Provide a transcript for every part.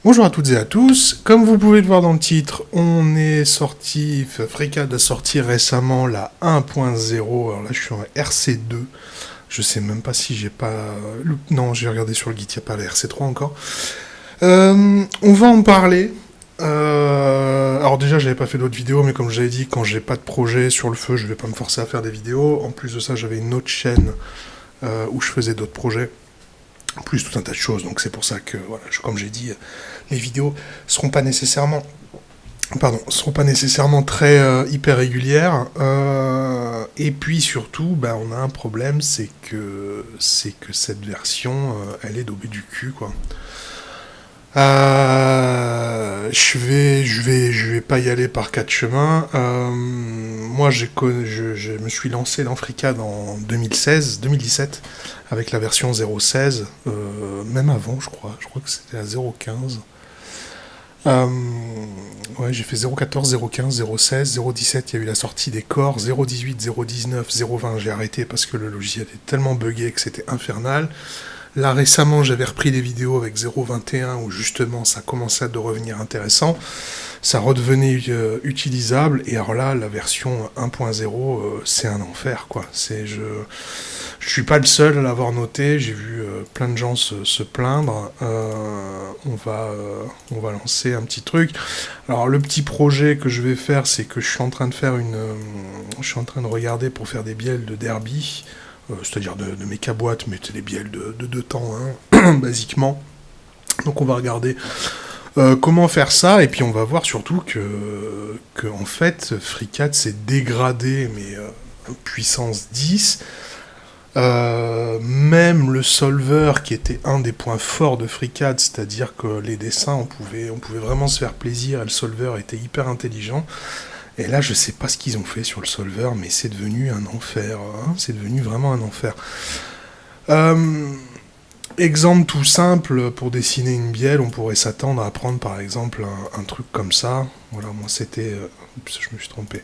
Bonjour à toutes et à tous. Comme vous pouvez le voir dans le titre, on est sorti, FreeCAD a sorti récemment la 1.0. Alors là, je suis en RC2. Je sais même pas si j'ai pas. Non, j'ai regardé sur le Git, il n'y a pas la RC3 encore. On va en parler. Alors déjà, j'avais pas fait d'autres vidéos, mais comme je l'avais dit, quand j'ai pas de projet sur le feu, je vais pas me forcer à faire des vidéos. En plus de ça, j'avais une autre chaîne où je faisais d'autres projets. En plus, tout un tas de choses. Donc c'est pour ça que, voilà, comme j'ai dit, les vidéos seront pas nécessairement, seront pas nécessairement très hyper régulières. Et puis surtout, on a un problème, c'est que cette version, elle est daubée du cul, quoi. Je vais pas y aller par quatre chemins. Moi, je me suis lancé dans FreeCAD en 2017 avec la version 0.16, même avant, je crois. Je crois que c'était la 0.15. Ouais, j'ai fait 0.14, 0.15, 0.16, 0.17, il y a eu la sortie des corps, 0.18, 0.19, 0.20, j'ai arrêté parce que le logiciel était tellement buggé que c'était infernal. Là récemment j'avais repris des vidéos avec 0.21 où justement ça commençait à revenir intéressant, ça redevenait utilisable, et alors là la version 1.0 c'est un enfer quoi. Je suis pas le seul à l'avoir noté, j'ai vu plein de gens se plaindre. On va lancer un petit truc. Alors le petit projet que je vais faire, c'est que je suis en train de faire je suis en train de regarder pour faire des bielles de derby, c'est-à-dire de méca boîtes, mais c'est des bielles de deux temps, hein, basiquement. Donc on va regarder comment faire ça, et puis on va voir surtout que en fait FreeCAD s'est dégradé, mais puissance 10. Même le solver qui était un des points forts de FreeCAD, c'est-à-dire que les dessins, on pouvait vraiment se faire plaisir, et le solver était hyper intelligent. Et là, je sais pas ce qu'ils ont fait sur le solver, mais c'est devenu un enfer, hein, c'est devenu vraiment un enfer. Euh, Exemple tout simple, pour dessiner une bielle, on pourrait s'attendre à prendre par exemple un truc comme ça. Voilà, moi c'était... oups, je me suis trompé.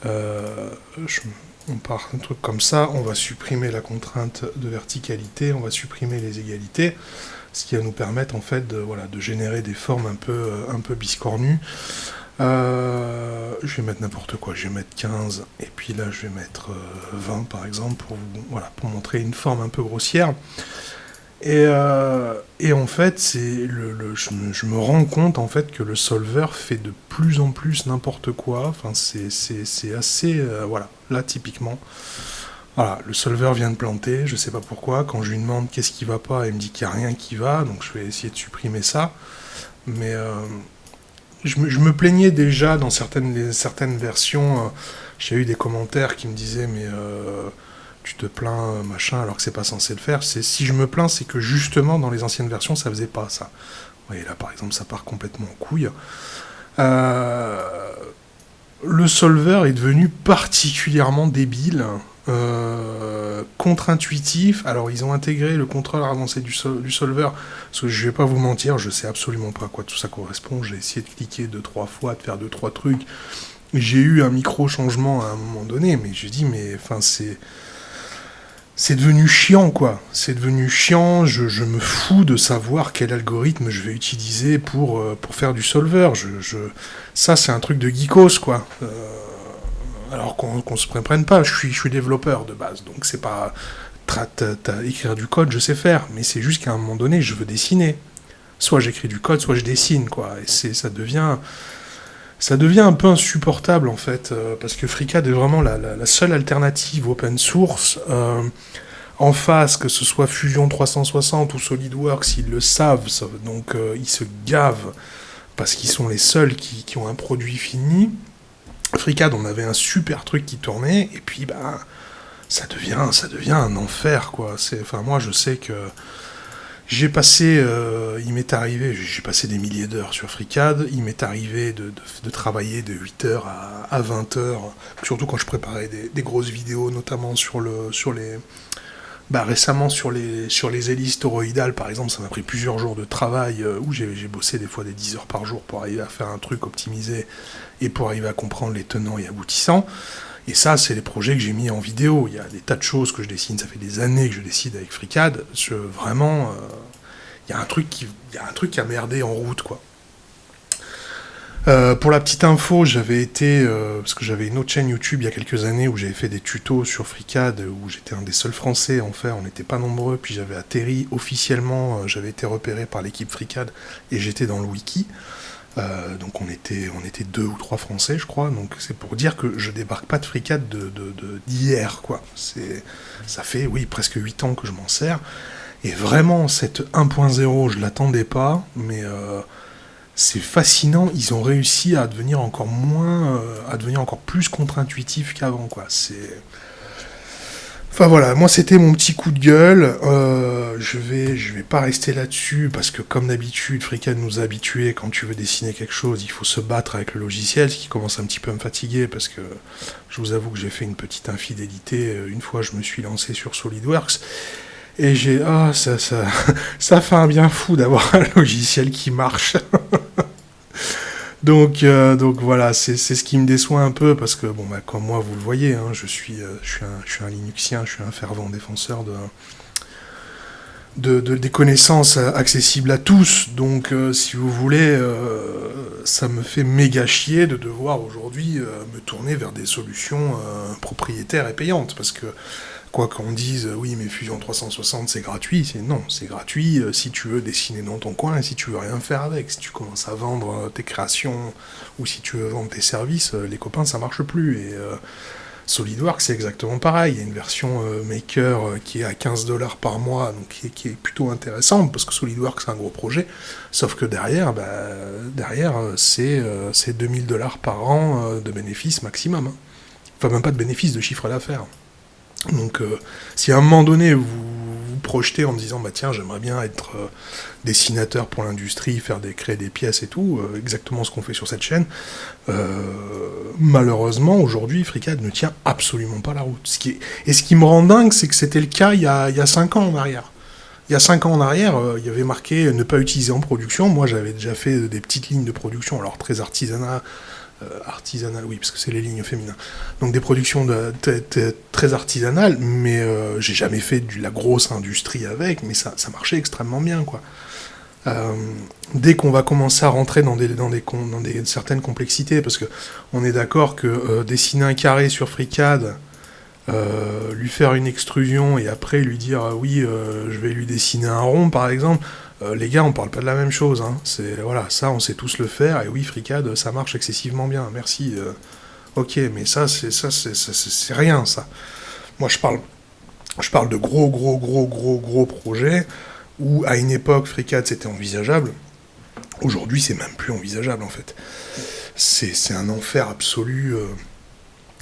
Euh, je- on part un truc comme ça, on va supprimer la contrainte de verticalité, on va supprimer les égalités, ce qui va nous permettre en fait de générer des formes un peu biscornues. Je vais mettre n'importe quoi, je vais mettre 15, et puis là je vais mettre 20 par exemple, pour montrer une forme un peu grossière. Et en fait, je me rends compte en fait que le solver fait de plus en plus n'importe quoi. Enfin, c'est assez... voilà, là typiquement. Voilà, le solver vient de planter, je sais pas pourquoi. Quand je lui demande qu'est-ce qui va pas, il me dit qu'il n'y a rien qui va, donc je vais essayer de supprimer ça. Mais je me plaignais déjà dans certaines versions. J'ai eu des commentaires qui me disaient, mais tu te plains, machin, alors que c'est pas censé le faire. Si je me plains, c'est que justement dans les anciennes versions, ça faisait pas ça. Vous voyez là, par exemple, ça part complètement en couille. Euh, le solver est devenu particulièrement débile, contre-intuitif. Alors ils ont intégré le contrôle avancé du solver, parce que je vais pas vous mentir, je sais absolument pas à quoi tout ça correspond. J'ai essayé de cliquer deux trois fois, de faire deux trois trucs. J'ai eu un micro changement à un moment donné, mais j'ai dit mais enfin c'est devenu chiant, quoi. C'est devenu chiant, je me fous de savoir quel algorithme je vais utiliser pour faire du solver. Ça, c'est un truc de geekos, quoi. Alors qu'on se prenne pas, je suis développeur de base, donc c'est pas... Écrire du code, je sais faire, mais c'est juste qu'à un moment donné, je veux dessiner. Soit j'écris du code, soit je dessine, quoi. Et ça devient un peu insupportable en fait, parce que FreeCAD est vraiment la seule alternative open source. En face, que ce soit Fusion 360 ou SolidWorks, ils le savent, donc ils se gavent, parce qu'ils sont les seuls qui ont un produit fini. FreeCAD, on avait un super truc qui tournait, et puis ça devient un enfer, quoi. Enfin, moi je sais que il m'est arrivé, j'ai passé des milliers d'heures sur FreeCAD, il m'est arrivé de travailler de 8h à 20h, surtout quand je préparais des grosses vidéos, notamment récemment sur les hélices toroïdales, par exemple, ça m'a pris plusieurs jours de travail, où j'ai bossé des fois des 10 heures par jour pour arriver à faire un truc optimisé et pour arriver à comprendre les tenants et aboutissants. Et ça, c'est les projets que j'ai mis en vidéo. Il y a des tas de choses que je dessine, ça fait des années que je dessine avec FreeCAD. Vraiment, il y a un truc qui a merdé en route, quoi. Pour la petite info, j'avais été, parce que j'avais une autre chaîne YouTube il y a quelques années où j'avais fait des tutos sur FreeCAD, où j'étais un des seuls Français à en faire, on n'était pas nombreux, puis j'avais atterri officiellement, j'avais été repéré par l'équipe FreeCAD et j'étais dans le wiki. Donc on était 2 ou 3 Français, je crois, donc c'est pour dire que je débarque pas de FreeCAD d'hier, quoi. Ça fait, oui, presque 8 ans que je m'en sers, et vraiment, cette 1.0, je l'attendais pas, mais c'est fascinant, ils ont réussi à devenir à devenir encore plus contre-intuitif qu'avant, quoi. Enfin voilà, moi c'était mon petit coup de gueule. Je vais pas rester là-dessus parce que comme d'habitude, FreeCAD nous a habitués. Quand tu veux dessiner quelque chose, il faut se battre avec le logiciel, ce qui commence un petit peu à me fatiguer parce que je vous avoue que j'ai fait une petite infidélité. Une fois, je me suis lancé sur SolidWorks. Et ça fait un bien fou d'avoir un logiciel qui marche. Donc voilà, c'est ce qui me déçoit un peu parce que bon bah comme moi vous le voyez, hein, je suis un Linuxien, je suis un fervent défenseur des connaissances accessibles à tous. Donc si vous voulez, ça me fait méga chier de devoir aujourd'hui me tourner vers des solutions propriétaires et payantes parce que quoi qu'on dise, oui, mais Fusion 360 c'est gratuit, non, c'est gratuit si tu veux dessiner dans ton coin et si tu veux rien faire avec. Si tu commences à vendre tes créations ou si tu veux vendre tes services, les copains ça marche plus. Et SolidWorks c'est exactement pareil. Il y a une version Maker qui est à 15$ par mois, donc qui est plutôt intéressante parce que SolidWorks c'est un gros projet. Sauf que derrière, c'est 2000$ par an de bénéfices maximum. Hein. Enfin, même pas de bénéfices, de chiffre d'affaires. Donc, si à un moment donné vous vous projetez en me disant bah tiens j'aimerais bien être dessinateur pour l'industrie, créer des pièces et tout, exactement ce qu'on fait sur cette chaîne, malheureusement aujourd'hui FreeCAD ne tient absolument pas la route. Ce qui me rend dingue, c'est que c'était le cas il y a 5 ans en arrière. Il y a 5 ans en arrière, il y avait marqué ne pas utiliser en production. Moi j'avais déjà fait des petites lignes de production, alors très artisanales, oui, parce que c'est les lignes féminines. Donc des productions très artisanales, mais j'ai jamais fait de la grosse industrie avec, mais ça marchait extrêmement bien, quoi. Dès qu'on va commencer à rentrer dans certaines complexités, parce que on est d'accord que dessiner un carré sur FreeCAD, lui faire une extrusion et après lui dire oui, je vais lui dessiner un rond, par exemple. Les gars, on parle pas de la même chose, hein. Voilà, ça, on sait tous le faire, et oui, FreeCAD, ça marche excessivement bien, merci. Ok, mais ça, c'est rien, ça. Moi, je parle de gros projets, où, à une époque, FreeCAD, c'était envisageable. Aujourd'hui, c'est même plus envisageable, en fait. C'est un enfer absolu.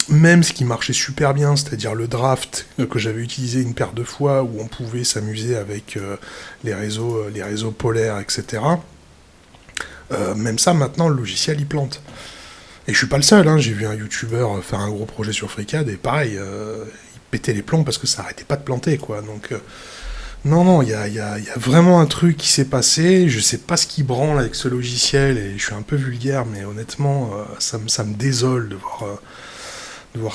Même ce qui marchait super bien, c'est-à-dire le draft que j'avais utilisé une paire de fois, où on pouvait s'amuser avec les réseaux polaires, etc. Même ça, maintenant, le logiciel, il plante. Et je suis pas le seul, hein, j'ai vu un YouTuber faire un gros projet sur FreeCAD, et pareil, il pétait les plombs parce que ça arrêtait pas de planter, quoi. Donc, non, il y a vraiment un truc qui s'est passé, je sais pas ce qui branle avec ce logiciel, et je suis un peu vulgaire, mais honnêtement, ça me désole de voir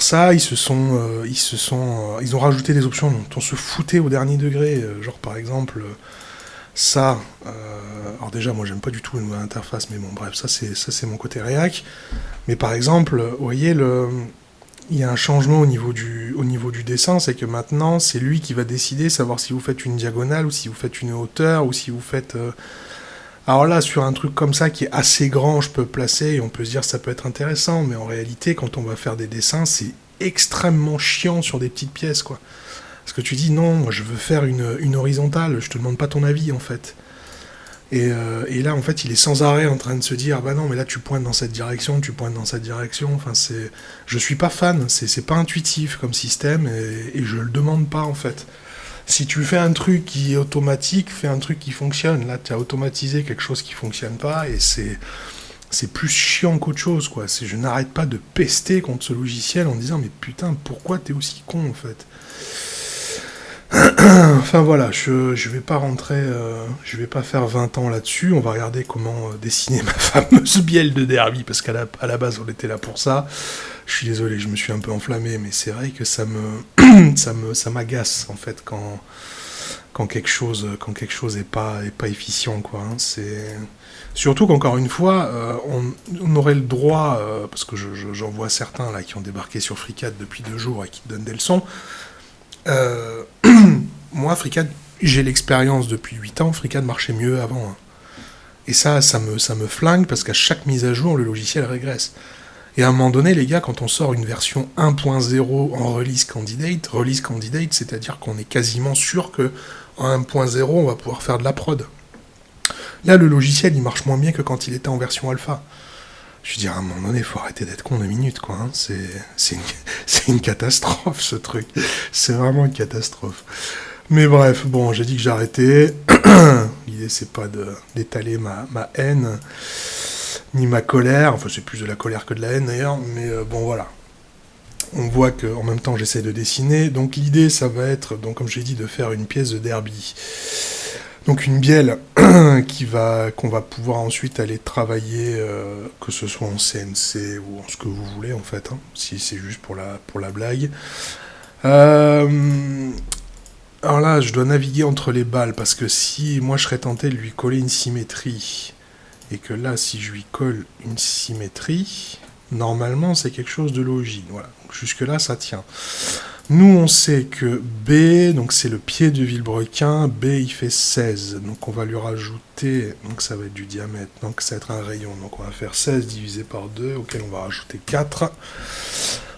ça. Ils ont rajouté des options dont on se foutait au dernier degré, genre par exemple ça. Alors déjà, moi j'aime pas du tout la nouvelle interface, mais bon bref, ça c'est mon côté réac. Mais par exemple, vous voyez il y a un changement au niveau du dessin, c'est que maintenant c'est lui qui va décider, savoir si vous faites une diagonale ou si vous faites une hauteur ou si vous faites. Alors là, sur un truc comme ça qui est assez grand, je peux placer et on peut se dire ça peut être intéressant, mais en réalité, quand on va faire des dessins, c'est extrêmement chiant sur des petites pièces, quoi. Parce que tu dis non, moi je veux faire une horizontale, je te demande pas ton avis en fait. Et là, en fait, il est sans arrêt en train de se dire bah non, mais là tu pointes dans cette direction, tu pointes dans cette direction. Enfin, je suis pas fan, c'est pas intuitif comme système et je le demande pas en fait. Si tu fais un truc qui est automatique, fais un truc qui fonctionne. Là, tu as automatisé quelque chose qui fonctionne pas et c'est plus chiant qu'autre chose, quoi. Je n'arrête pas de pester contre ce logiciel en disant mais putain, pourquoi t'es aussi con en fait. Enfin voilà, je vais pas rentrer, je vais pas faire 20 ans là-dessus, on va regarder comment dessiner ma fameuse bielle de derby, parce qu'à la base on était là pour ça. Je suis désolé, je me suis un peu enflammé, mais c'est vrai que ça m'agace en fait quand quand quelque chose est pas efficient, quoi. Hein. C'est surtout qu'encore une fois, on aurait le droit, parce que j'en vois certains là qui ont débarqué sur FreeCAD depuis 2 jours et qui donnent des leçons. Euh, Moi, FreeCAD, j'ai l'expérience depuis 8 ans. FreeCAD marchait mieux avant. Hein. Et ça me flingue parce qu'à chaque mise à jour, le logiciel régresse. Et à un moment donné, les gars, quand on sort une version 1.0 en release candidate, c'est-à-dire qu'on est quasiment sûr que en 1.0, on va pouvoir faire de la prod. Là, le logiciel, il marche moins bien que quand il était en version alpha. Je veux dire, à un moment donné, il faut arrêter d'être con 2 minutes, quoi. Hein. C'est une catastrophe, ce truc. C'est vraiment une catastrophe. Mais bref, bon, j'ai dit que j'arrêtais. L'idée, c'est pas d'étaler ma haine, ni ma colère. Enfin, c'est plus de la colère que de la haine, d'ailleurs. Mais bon, voilà. On voit qu'en même temps, j'essaie de dessiner. Donc, l'idée, ça va être, donc, comme j'ai dit, de faire une pièce de derby. Donc, une bielle qu'on va pouvoir ensuite aller travailler, que ce soit en CNC ou en ce que vous voulez, en fait. Hein, si c'est juste pour la blague. Alors là, je dois naviguer entre les balles, parce que si moi je serais tenté de lui coller une symétrie, et que là, si je lui colle une symétrie, normalement c'est quelque chose de logique. Voilà, donc jusque-là ça tient. Nous on sait que B, donc c'est le pied de Villebrequin, B il fait 16, donc on va lui rajouter, donc ça va être du diamètre, donc ça va être un rayon, donc on va faire 16 divisé par 2, auquel on va rajouter 4.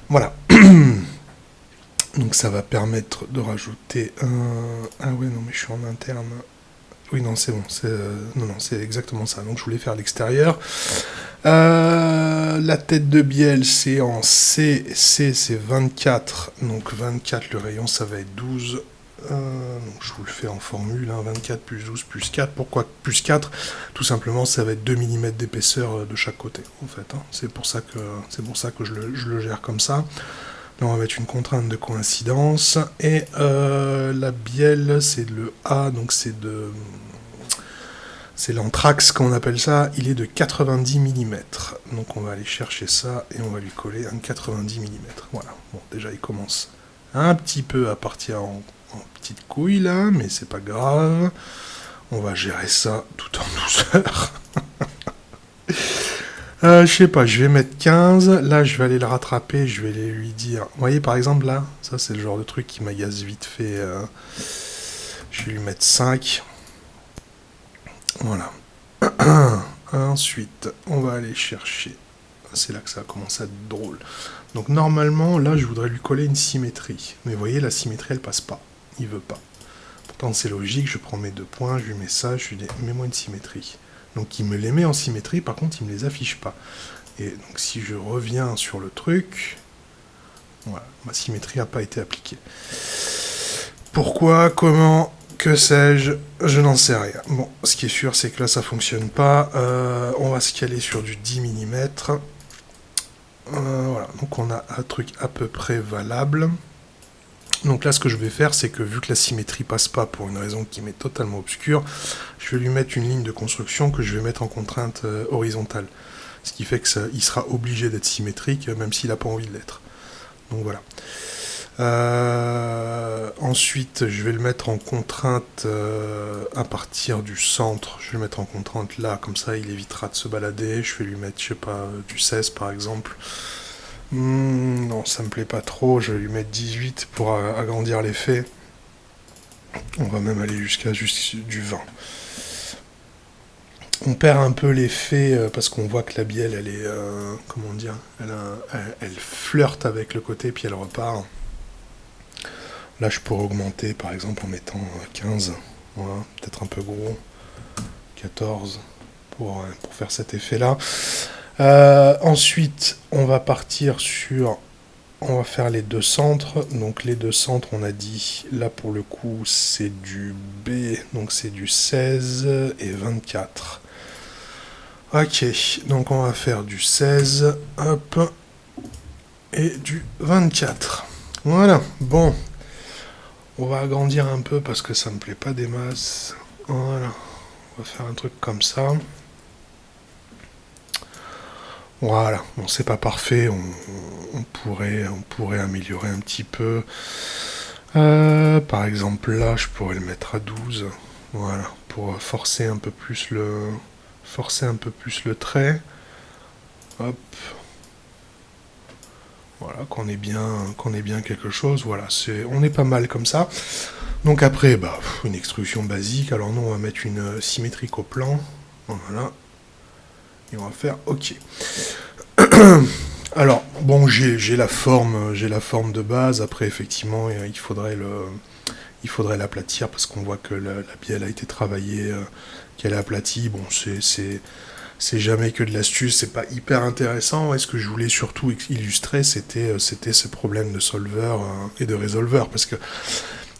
Voilà. Donc ça va permettre de rajouter un... Ah ouais, non, mais je suis en interne. Oui, non, c'est bon. Non, c'est exactement ça. Donc je voulais faire l'extérieur. La tête de bielle, c'est en C. C, c'est 24. Donc 24, le rayon, ça va être 12. Donc je vous le fais en formule. Hein, 24 plus 12 plus 4. Pourquoi plus 4? Tout simplement, ça va être 2 mm d'épaisseur de chaque côté, en fait. Hein. C'est pour ça que je le gère comme ça. Là, on va mettre une contrainte de coïncidence. Et la bielle, c'est le A, donc c'est l'anthrax qu'on appelle ça. Il est de 90 mm. Donc on va aller chercher ça et on va lui coller un 90 mm. Voilà. Bon, déjà, il commence un petit peu à partir en petite couille là, mais c'est pas grave. On va gérer ça tout en douceur. Je sais pas, je vais mettre 15, là je vais aller le rattraper, je vais aller lui dire... Vous voyez par exemple là, ça c'est le genre de truc qui m'agace vite fait. Je vais lui mettre 5. Voilà. Ensuite, on va aller chercher... C'est là que ça a commencé à être drôle. Donc normalement, là je voudrais lui coller une symétrie. Mais vous voyez, la symétrie elle passe pas. Il veut pas. Pourtant c'est logique, je prends mes 2 points, je lui mets ça, je lui dis mets-moi une symétrie. Donc il me les met en symétrie, par contre il ne me les affiche pas. Et donc si je reviens sur le truc, voilà, ma symétrie n'a pas été appliquée. Pourquoi, comment, que sais-je, je n'en sais rien. Bon, ce qui est sûr c'est que là ça fonctionne pas. On va se caler sur du 10 mm. Voilà, donc on a un truc à peu près valable. Donc là, ce que je vais faire, c'est que vu que la symétrie passe pas pour une raison qui m'est totalement obscure, je vais lui mettre une ligne de construction que je vais mettre en contrainte horizontale. Ce qui fait qu'il sera obligé d'être symétrique, même s'il n'a pas envie de l'être. Donc voilà. Ensuite, je vais le mettre en contrainte à partir du centre. Je vais le mettre en contrainte là, comme ça il évitera de se balader. Je vais lui mettre, je sais pas, du 16 par exemple. Non, ça me plaît pas trop, je vais lui mettre 18 pour agrandir l'effet. On va même aller jusqu'à juste du 20. On perd un peu l'effet parce qu'on voit que la bielle, elle est... comment dire, elle flirte avec le côté puis elle repart. Là, je pourrais augmenter par exemple en mettant 15. Voilà, peut-être un peu gros. 14 pour faire cet effet-là. Ensuite, on va partir sur... On va faire les 2 centres. Donc les 2 centres, on a dit, là pour le coup, c'est du B, donc c'est du 16 et 24. Ok, donc on va faire du 16, hop, et du 24. Voilà, bon. On va agrandir un peu parce que ça me plaît pas des masses. Voilà, on va faire un truc comme ça. Voilà, bon c'est pas parfait, on pourrait améliorer un petit peu. Par exemple là, je pourrais le mettre à 12. Voilà, pour forcer un peu plus le trait. Hop. Voilà, qu'on ait bien quelque chose. Voilà, on est pas mal comme ça. Donc après, une extrusion basique. Alors nous, on va mettre une symétrique au plan. Voilà. Et on va faire OK. Alors, bon, j'ai la forme de base. Après, effectivement, il faudrait l'aplatir parce qu'on voit que la bielle a été travaillée, qu'elle est aplatie. Bon, c'est jamais que de l'astuce, c'est pas hyper intéressant. Et ce que je voulais surtout illustrer, c'était ce problème de solver et de résolveur. Parce que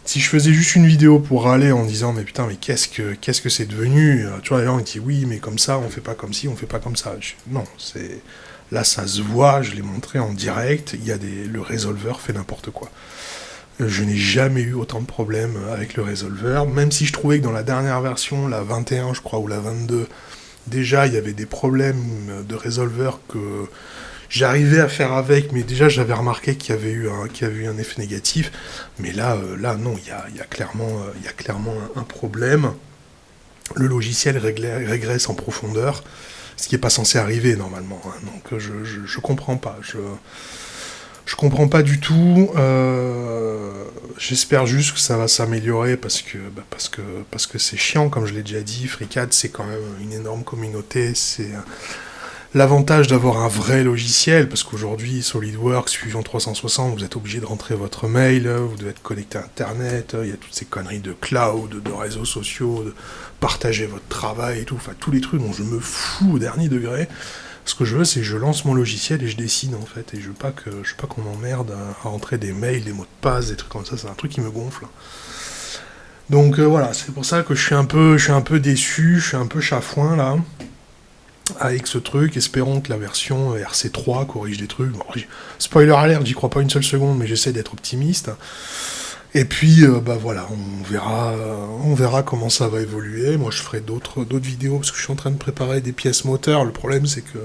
si je faisais juste une vidéo pour râler en disant mais putain, mais qu'est-ce que c'est devenu, tu vois, les gens ils disent oui, mais comme ça, on fait pas comme ci, on fait pas comme ça. Non, là ça se voit, je l'ai montré en direct, le résolveur fait n'importe quoi. Je n'ai jamais eu autant de problèmes avec le résolveur, même si je trouvais que dans la dernière version, la 21 je crois, ou la 22, déjà il y avait des problèmes de résolveur que j'arrivais à faire avec, mais déjà j'avais remarqué qu'il y avait eu un effet négatif. Mais là non, il y a clairement un problème. Le logiciel régresse en profondeur, ce qui n'est pas censé arriver normalement. Hein. Donc je comprends pas. Je comprends pas du tout. J'espère juste que ça va s'améliorer parce que c'est chiant, comme je l'ai déjà dit. FreeCAD, c'est quand même une énorme communauté. C'est l'avantage d'avoir un vrai logiciel, parce qu'aujourd'hui, SolidWorks, Fusion 360, vous êtes obligé de rentrer votre mail, vous devez être connecté à Internet, il y a toutes ces conneries de cloud, de réseaux sociaux, de partager votre travail et tout, enfin tous les trucs dont je me fous au dernier degré. Ce que je veux, c'est que je lance mon logiciel et je dessine en fait, et je veux pas qu'on m'emmerde à rentrer des mails, des mots de passe, des trucs comme ça, c'est un truc qui me gonfle. Donc voilà, c'est pour ça que je suis un peu déçu, je suis un peu chafouin là, avec ce truc, espérons que la version RC3 corrige des trucs. Bon, spoiler alert, j'y crois pas une seule seconde, mais j'essaie d'être optimiste. Et puis, voilà, on verra comment ça va évoluer. Moi, je ferai d'autres vidéos, parce que je suis en train de préparer des pièces moteurs. Le problème, c'est que,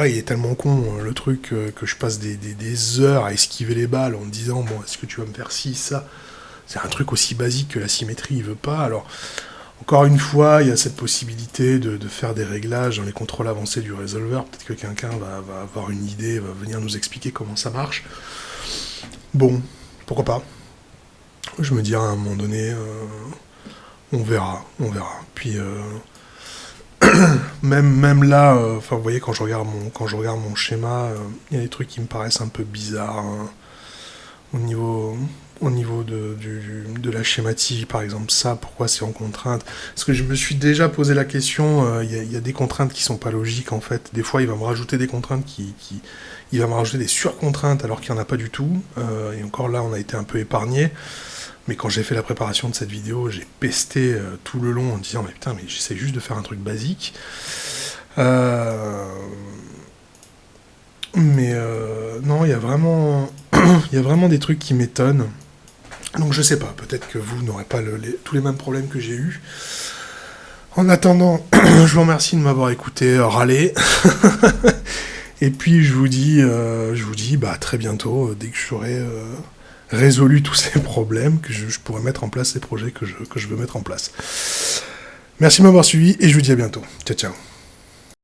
il est tellement con, le truc, que je passe des heures à esquiver les balles en me disant, bon, est-ce que tu vas me faire ci, ça? C'est un truc aussi basique que la symétrie, il veut pas, alors... Encore une fois, il y a cette possibilité de faire des réglages dans les contrôles avancés du résolveur. Peut-être que quelqu'un va avoir une idée, va venir nous expliquer comment ça marche. Bon, pourquoi pas. Je me dis à un moment donné, on verra. Puis même là, vous voyez, quand je regarde mon schéma, il y a des trucs qui me paraissent un peu bizarres hein, au niveau de la schématique, par exemple, ça, pourquoi c'est en contrainte? Parce que je me suis déjà posé la question, il y a des contraintes qui sont pas logiques, en fait. Des fois, il va me rajouter des contraintes il va me rajouter des surcontraintes alors qu'il n'y en a pas du tout. Et encore là, on a été un peu épargné. Mais quand j'ai fait la préparation de cette vidéo, j'ai pesté tout le long en disant, mais putain, mais j'essaie juste de faire un truc basique. Non, il y a vraiment des trucs qui m'étonnent. Donc je sais pas, peut-être que vous n'aurez pas tous les mêmes problèmes que j'ai eu. En attendant, je vous remercie de m'avoir écouté râler. Et puis je vous dis à très bientôt, dès que j'aurai résolu tous ces problèmes, que je pourrai mettre en place les projets que je veux mettre en place. Merci de m'avoir suivi et je vous dis à bientôt. Ciao, ciao.